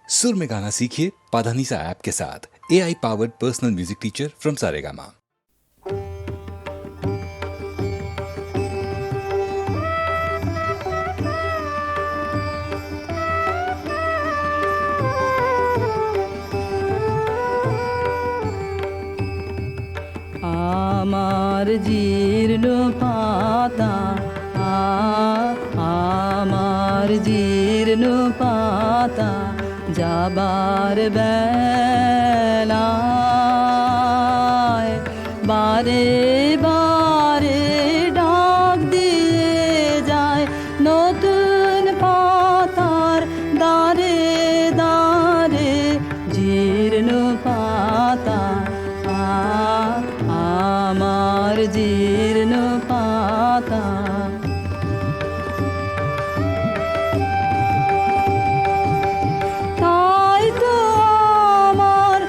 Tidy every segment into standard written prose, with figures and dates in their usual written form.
सुर में गाना सीखिए पाधानीसा ऐप के साथ। AI powered personal music teacher from Saregama. আমার জীর্ণ পাতা আমার জীর্ণ পাতা যাবার বেলায় বারে বারে ডাক দিয়ে যায় নতুন পাতার দারে দারে জীর্ণ পাতা আমার জীর্ণ পাতা। তাই তো আমার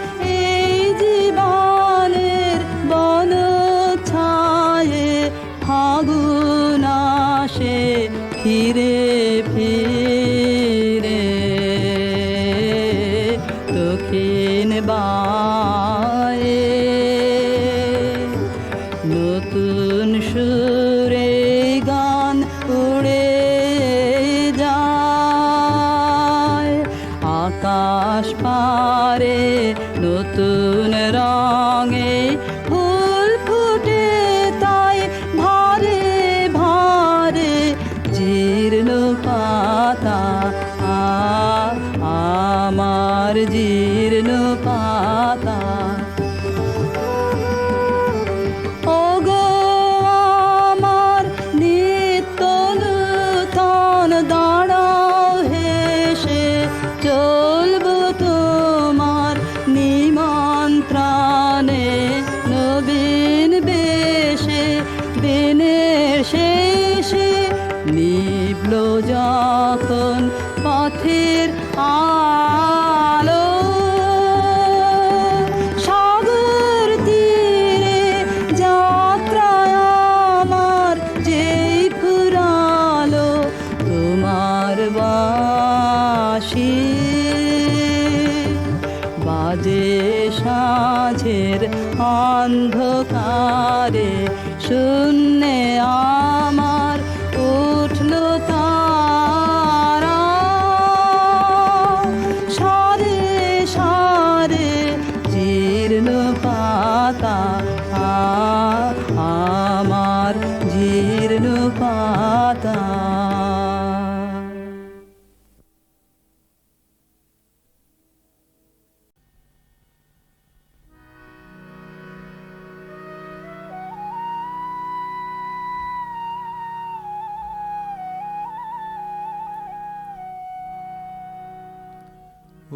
এই জীবনের বন ছায়ে ফাগুন আসে ফিরে ফিরে দক্ষিণ বায়ে নতুন সুরে গান উড়ে যায় আকাশ পারে নতুন রঙে ফুল ফুটে তাই ভারে ভারে জীর্ণ পাতা আমার জীর্ণ পাতা। ওগো আমার নিত্য নূতন দাঁড়াও হেসে চলবো তোমার নিমন্ত্রণে নবীন বেশে দিনের শেষে নিভল যখন পথের আলো সাগর তীরে যাত্রায় আমার যেই ফুরালো তোমার বাঁশি বাজে সাঁঝের অন্ধকারে শূন্যে আমার উঠল তারা সারে সারে জীর্ণ পাতা আমার জীর্ণ পাতা।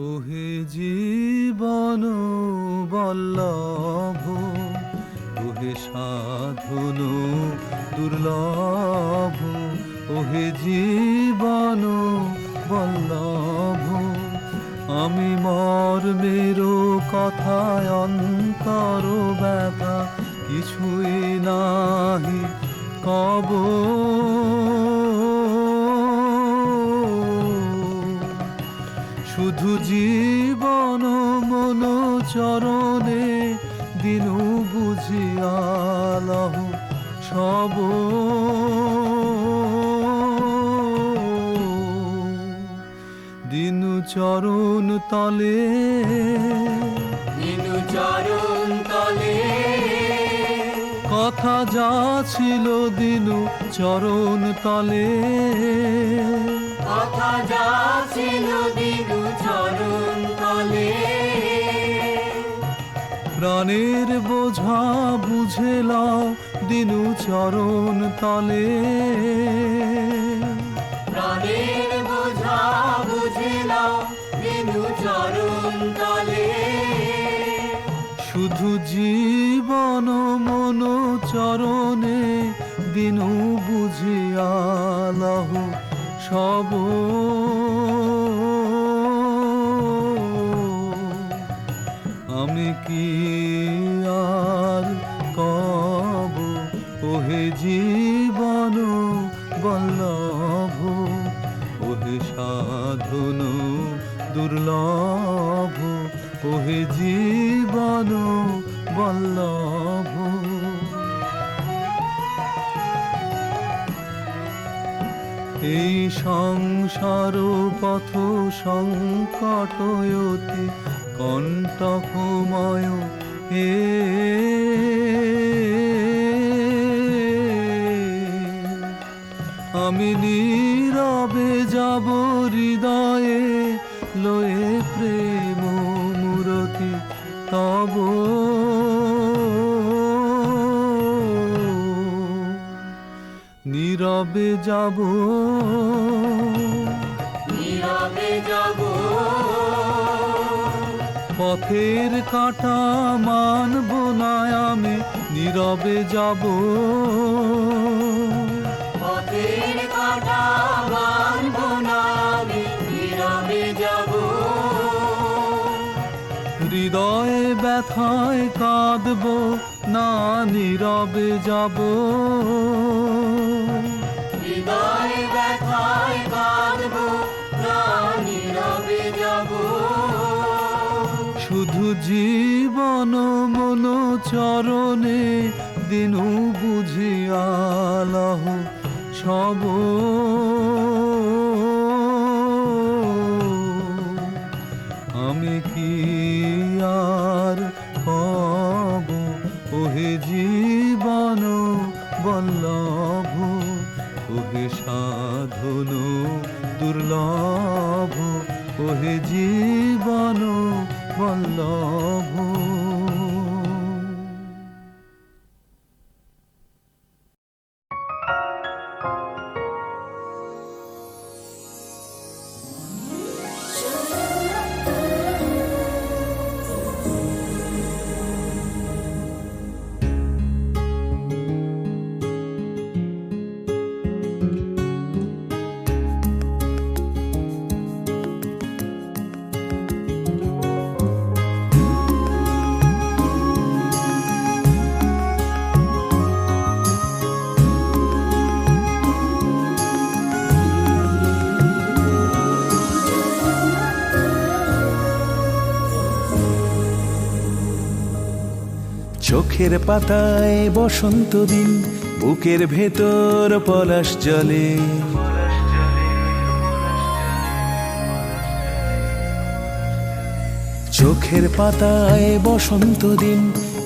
ওহে জীবন বল্লভ ওহে সাধন দুর্লভ ওহে জীবন বল্লভ আমি মর্মের কথায় অন্তর ব্যথা কিছুই নাহি কব শুধু জীবন মন চরণে দিনু বুঝিয়ালহ সব দিনু চরণ তলে দিনু চরণ তলে কথা যা ছিল দিনু চরণ তলে কথা যা ছিল দিনু চরণ তলে প্রাণের বোঝা বুঝে লও দিনু চরণ তলে প্রাণের বোঝা বুঝিলাম দিনু চরণ তলে শুধু জীবন মন চরণে দিনু বুঝিয়ালহ সব আমি কি আর কব ওহে জীবন বল্লভ ওহে সাধন দুর্লভ দুর্লভ ওহে জীবন বল্লভ। এই সংসার পথ সংকট অতি কণ্টকময় হে, আমি নীরবে যাব হৃদয়ে লয়ে প্রেম মূরতি তব। নীরবে যাব, নীরবে যাব, পথের কাঁটা মানব না আমি, নীরবে যাব। পথের কাঁটা মানব না আমি, নীরবে যাব। হৃদয়ে ব্যথায় কাঁদব না, নীরবে যাব। হৃদয়ে ব্যথায় কাঁদব না, নীরবে যাব। শুধু জীবন মন চরণে দিনু বুঝিয়ালহ সব। আমি কি আর কব ওহে জীবন বল্লভ, ওহে সাধন দুর্লভ, ওহে জীবন বল্লভ। চোখের পাতায় বসন্ত দিন, বুকের ভেতর পলাশ জলে। চোখের পাতায় বসন্ত দিন,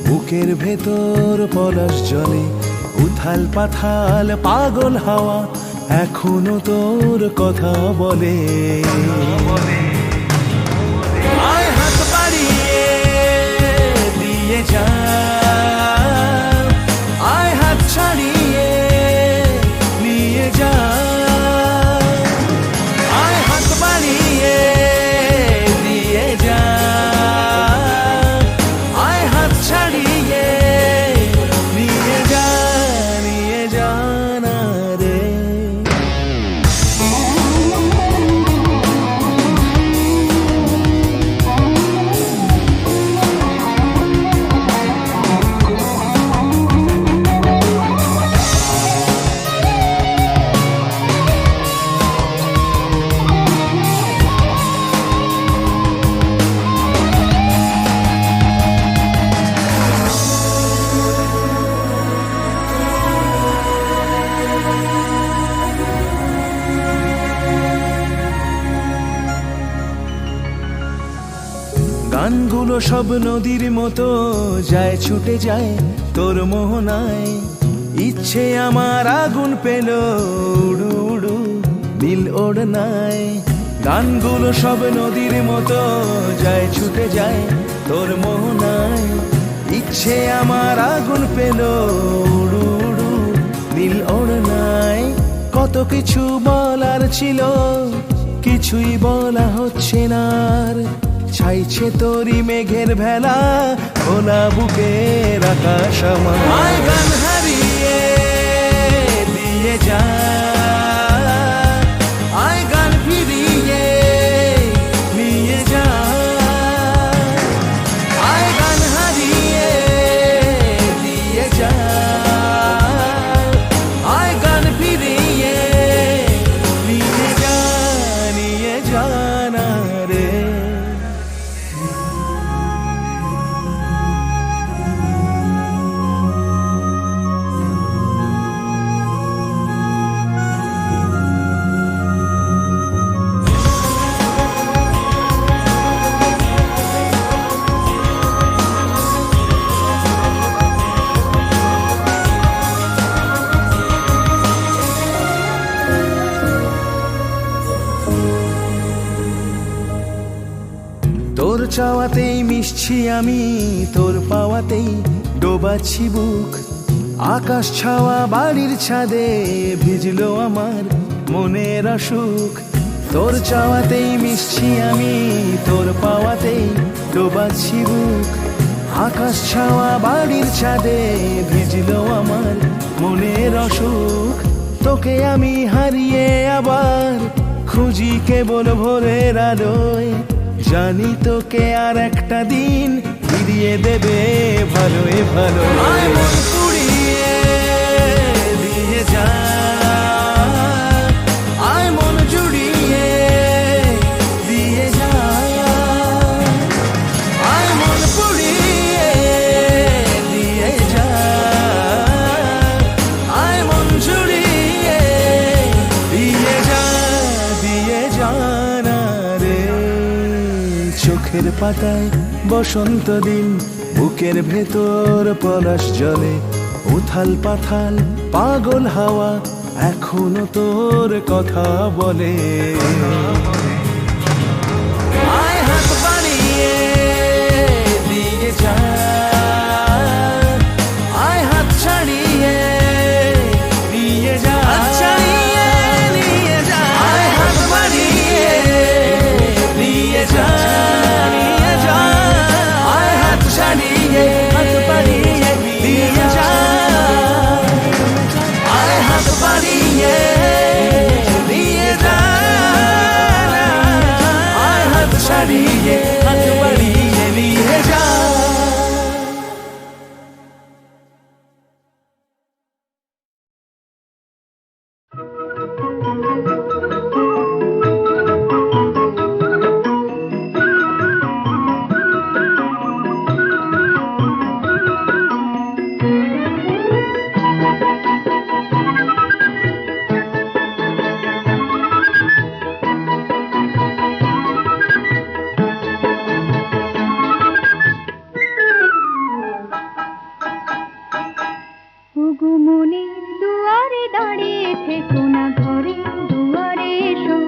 বুকের ভেতর পলাশ জলে। উথাল পাথাল পাগল হাওয়া এখনো তোর কথা বলে। আয় হাত বাড়িয়ে দিয়ে যা, আয় হাত ছাড়িয়ে নিয়ে যা। আয় হাত বাড়িয়ে দিয়ে যা, আয় হাত ছাড়িয়ে নিয়ে যা, নিয়ে যা না রে। গানগুলো সব নদীর মতো যায় ছুটে যায় তোর মোহনায়। ইচ্ছে আমার আগুন পেল উড়ু উড়ু নীল ওড়নায়। গানগুলো সব নদীর মতো যায় ছুটে যায় তোর মোহনায়। ইচ্ছে আমার আগুন পেল উড়ু উড়ু নীল ওড়নায়। কত কিছু বলার ছিল, কিছুই বলা হচ্ছে না। ছাইছে তোরি মেঘের ভেলা, খোলা বুকের আকাশ আমার। আয় গান হারিয়ে দিয়ে যা, আয় গান ফিরিয়ে নিয়ে যা। আয় গান হারিয়ে দিয়ে যা, আয় গান ফিরিয়ে নিয়ে যা, নিয়ে যা না রে। তোর চাওয়াতেই মিশছি আমি, তোর পাওয়াতেই ডোবাচ্ছি বুক। আকাশ ছাওয়া বাড়ির ছাদে ভিজলো আমার মনের অসুখ। তোর চাওয়াতেই মিশছি আমি, তোর পাওয়াতেই ডোবাচ্ছি বুক। আকাশ ছাওয়া বাড়ির ছাদে ভিজলো আমার মনের অসুখ। তোকে আমি হারিয়ে আবার খুঁজি কেবল ভোরের আলোয়। জানি তোকে আর একটা দিন ফিরিয়ে দেবে ভালোই ভালো। আয় মন পুড়িয়ে দিয়ে যা, আয় মন জুড়িয়ে দিয়ে যা, আয় মন পুড়িয়ে দিয়ে যা, আয় মন জুড়িয়ে দিয়ে যা, দিয়ে যা না রে। চোখের পাতায় বসন্ত দিন, বুকের ভেতর পলাশ জলে উথাল পাথাল পাগল হাওয়া এখনো তোর কথা বলে। আয় হাত বাড়িয়ে দিয়ে যা, আয় হাত ছাড়িয়ে দিয়ে যা, ছাড়িয়ে নিয়ে যা, আয় হাত বাড়িয়ে দিয়ে যা, নিয়ে যা, আয় হাত ছাড়িয়ে হাত বাড়িয়ে দিয়ে যা, আয় হাত বাড়িয়ে দিয়ে যা, আয় হাত ছাড়িয়ে হাত বাড়িয়ে দিয়ে যা। ওগো মনের দুয়ারে দাঁড়িয়ে থেকো না, ঘরে দুয়ারে এসো।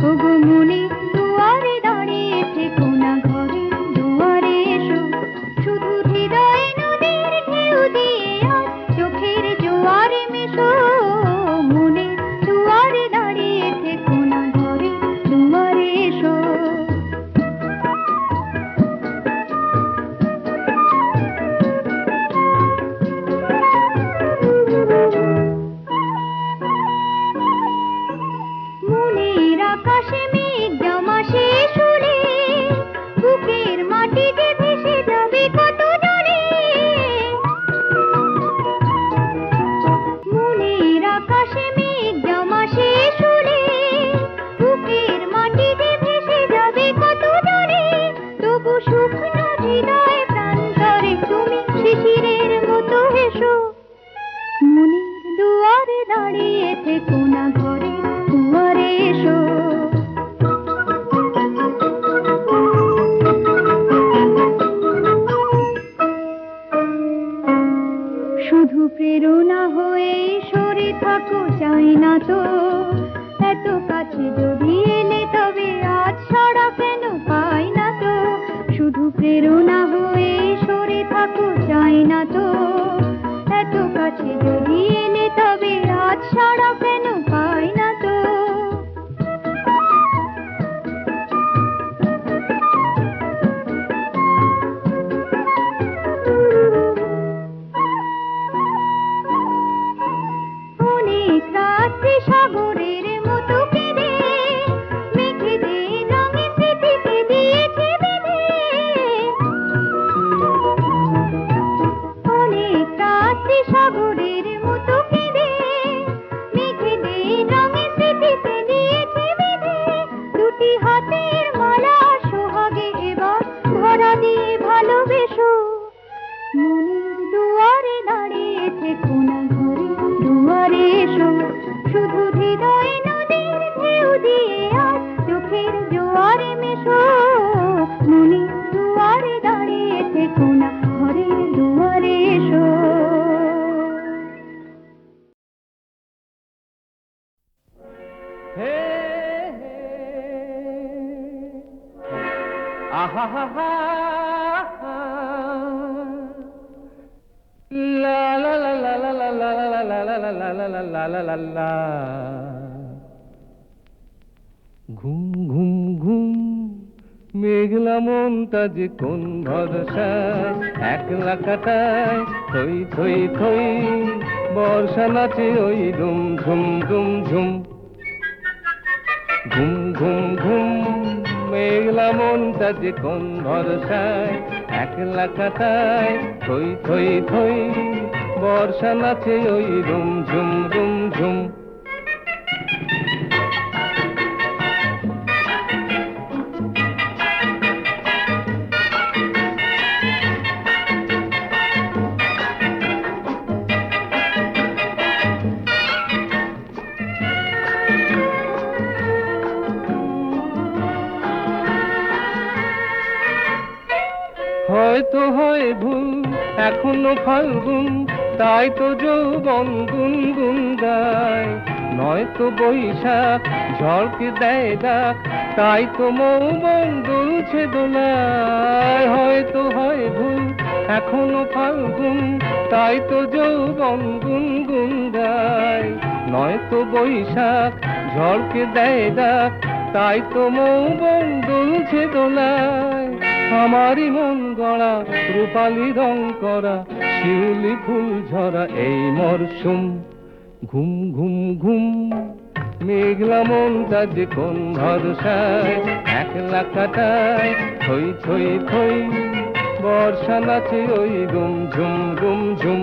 ওগো মনের দুয়ারে দাঁড়িয়ে থেকো না, ঘরে দুয়ারে এসো। শুধু হৃদয় নদীর ঢেউ দিয়ে আজ চোখের জোয়ারে মেশো। মনের দুয়ারে দাঁড়িয়ে থেকো না, ঘরে দুয়ারে এসো। মনের আকাশে মেঘ জমা শেষ হলে বুকের মাটিতে ভেসে যাবে কত জলে। মনের আকাশে মেঘ জমা শেষ হলে বুকের মাটিতে ভেসে যাবে কত জলে। তবু শুকনো হৃদয় প্রান্তরে তুমি শিশিরের মতো হেসো। মনের দুয়ারে দাঁড়িয়ে থেকো না, ঘরে দুয়ারে এসো। শুধু প্রেরণা হয়ে সরে থাকো, চাই না তো এত কাছে যদি এলে তবে আজ ছাড়া কেন পাই না তো। শুধু প্রেরণা হয়ে সরে থাকো, চাই না তো এত কাছে যদি এলে তবে আজ ছাড়া কেন পাই না তো। অনেক রাত্রি সাগরের মতো কেঁদে মেখে দে রঙে স্মৃতিকে দিয়েছে বেঁধে। অনেক রাত্রি সাগরের মতো কেঁদে মেখে আহা হা হা লা লা লা লা লা লা লা লা লা লা লা লা লা লা লা লা লা। ঘুম ঘুম ঘুম মেঘলা মনটা যে কোন ভরসায় একলা কাটায় থই থই থই বর্ষা নাচে ওই ধুম ঝুম ঝুম ঝুম। ঘুম ঘুম ঘুম মেঘলা মনটা যে কোন ভরসায় একলা কাটায় থই থই থই বর্ষা নাচে ওই রুম ঝুম রুম ঝুম। হয়তো হয় ভুল এখনো ফাল্গুন তাই তো যৌবন গুনগুন গায়, নয়তো বৈশাখ ঝড়কে দেয় ডাক তাই তো মৌবন দুলছে দোলায়। হয়তো হয় ভুল এখনো ফাল্গুন তাই তো যৌবন গুনগুন গায়, নয়তো বৈশাখ ঝড়কে দেয় ডাক তাই তো মৌবন দুলছে দোলায়। আমারই মন গড়া রূপালি রং করা শিউলি ফুল ঝরা এই মরশুম। ঘুম ঘুম ঘুম মেঘলা মনটা যে কোন ভরসায় একলা কাটায় থই থই থই বর্ষা নাচে ওই রুম ঝুম রুম ঝুম।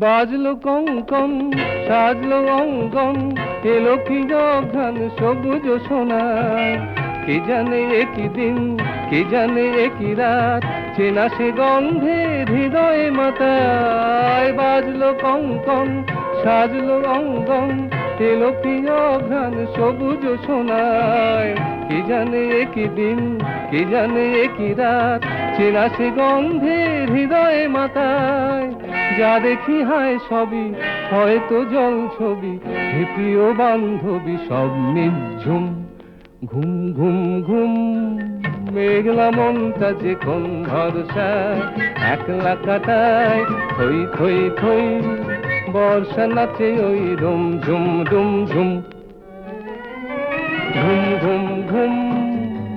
বাজলো কঙ্কন সাজলো অঙ্গন এলো কি অঘ্রাণ সবুজ সোনার। কে জানে একই দিন কে জানে একই রাত চেনা সে গন্ধে হৃদয়ে মাতায়। বাজলো কঙ্কন সাজলো অঙ্গন এলো কি অঘ্রাণ সবুজ সোনার। কে জানে একই দিন কে জানে একই রাত চেনা সে গন্ধে হৃদয়ে মাতায়। যা দেখি হায় সবই হয়তো জল ছবি হে প্রিয় বান্ধবী সব নিঝুম। ঘুম ঘুম ঘুম মেঘলা মনটা যে কোন ভরসায় একলা কাটায় থই থই থই বর্ষা নাচে ওই রুম ঝুম রুম ঝুম। ঘুম ঘুম ঘুম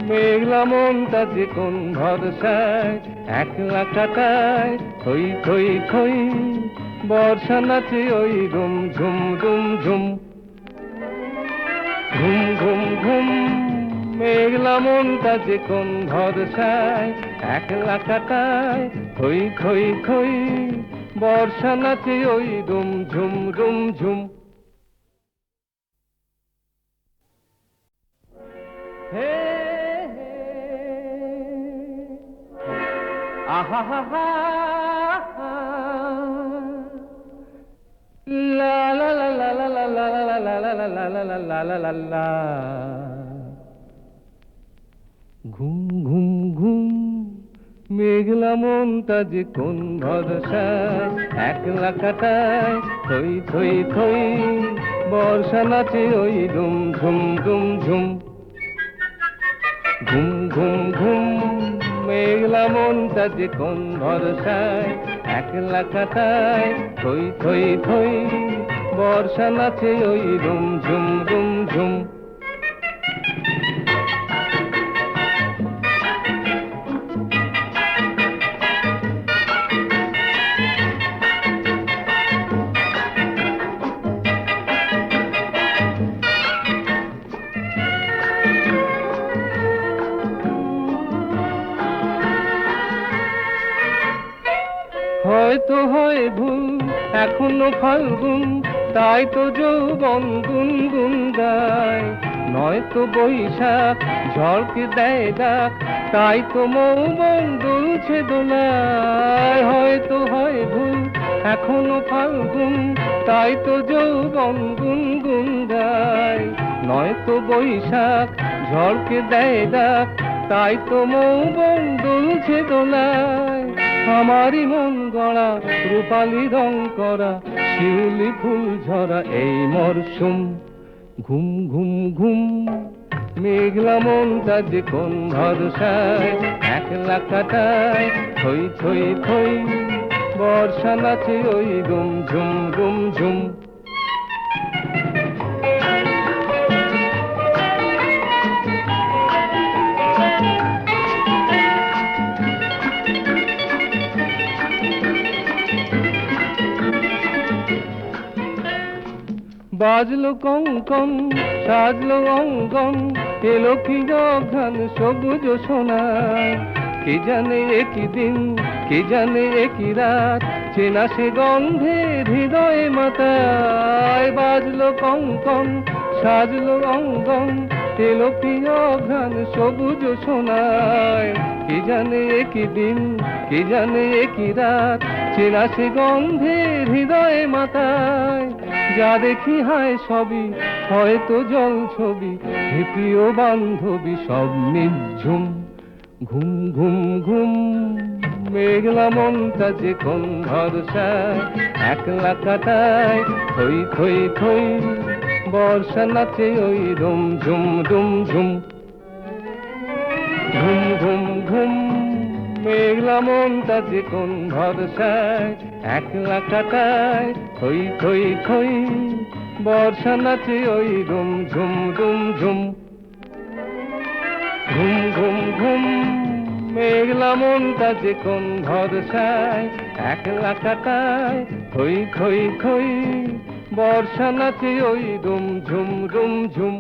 মেঘলা মনটা যে কোন ভরসায় একলা কাটায় থই থই থই বর্ষা নাচে ওই রুম ঝুম রুম ঝুম। ঘুম ঘুম ঘুম মেঘলা মনটা যে কোন ভরসায় একলা কাটায় থই থই থই বর্ষা নাচে ওই রুম ঝুম রুম ঝুম। হে আহা হা হা লা লা লা লা লা লা লা লা লা লা লা লা লা লা লা লা। ঘুম ঘুম ঘুম মেঘলা মনটা যে কোন ভরসায় একলা কাটায় থই থই থই বর্ষা নাচে ওই রুম ঝুম রুম ঝুম। ঘুম ঘুম ঘুম মেঘলা মনটা যে কোন ভরসায় একলা কাটায় থই থই থই বর্ষা নাচে ওই রুম ঝুম রুম ঝুম। হয়তো হয় ভুল এখনো ফাল্গুন তাই তো যৌবন গুনগুন গায়, নয়তো বৈশাখ ঝড়কে দেয় ডাক তাই তো মৌবন দুলছে দোলায়। হয়তো হয় ভুল এখনো ফাল্গুন তাই তো যৌবন গুনগুন গায়, নয়তো বৈশাখ ঝড়কে দেয় ডাক তাই তো মৌবন দুলছে দোলায়, আমারই মন গড়া রূপালি রং করা শিউলি ফুল ঝরা এই মরশুম। ঘুম ঘুম ঘুম মেঘলা মনটা যে কোন ভরসায়, একলা কাটায় থই থই থই, বর্ষা নাচে ওই গুম ঝুম গুম ঝুম। বাজলো কঙ্কন সাজলো অঙ্গন, এলো কি গান সবুজ সোনার। কে জানে একই দিন, কে জানে একই রাত, চেনা সে গন্ধে হৃদয়ে মাতায়। বাজলো কঙ্কন সাজলো অঙ্গন, এলো কি গান সবুজ সোনায়। কে জানে একই দিন, কে জানে একই রাত, চেনা সে গন্ধে হৃদয়ে মাতায়। যা দেখি হায় সবই হয়তো জল ছবি, হে প্রিয় বান্ধবী সব নিঝুম। ঘুম ঘুম ঘুম মেঘলা মনটা যে কোন ভরসায়, একলা কাটায় থই থই থই, বর্ষা নাচে ওই রুম ঝুম রুম ঝুম। ঘুম ঘুম ঘুম মেঘলা মনটা যে কোন ভরসায়, একলা কাটায় থই থই থই, বর্ষা নাচে ওই রুম ঝুম রুম ঝুম। ঘুম ঘুম ঘুম মেঘলা মনটা যে কোন ভরসায়, একলা কাটায় থই থই থই, বর্ষা নাচে ওই রুম ঝুম রুম ঝুম।